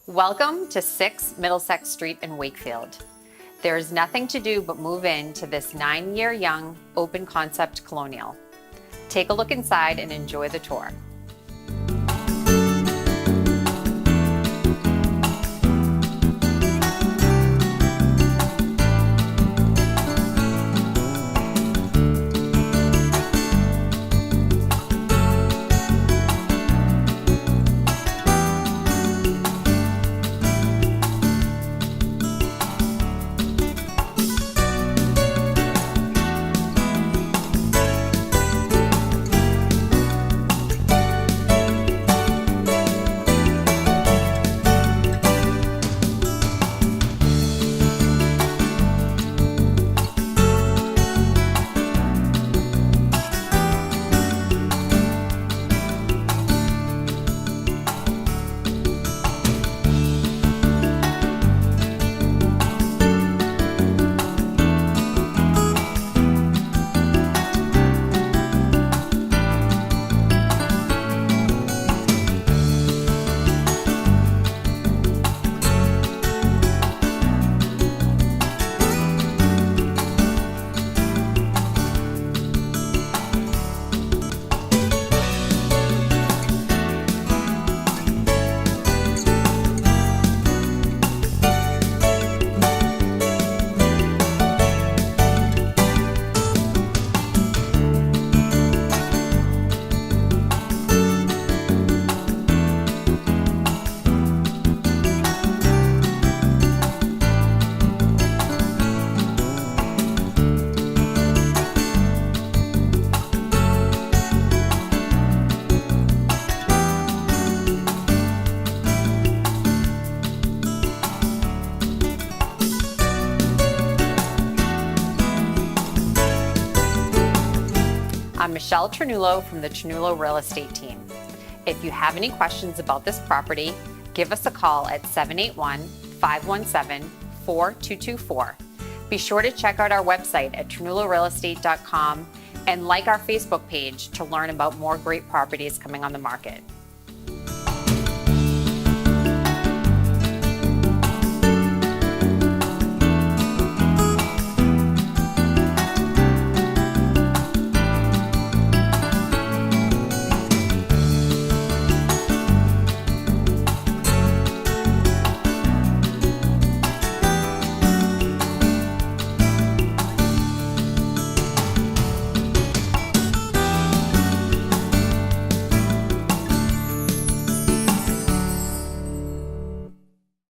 Welcome to 6 Middlesex Street in Wakefield. There is nothing to do but move into this 9-year young open concept colonial. Take a look inside and enjoy the tour. I'm Michelle Ternullo from the Ternullo Real Estate team. If you have any questions about this property, give us a call at 781-517-4224. Be sure to check out our website at ternullorealestate.com and like our Facebook page to learn about more great properties coming on the market.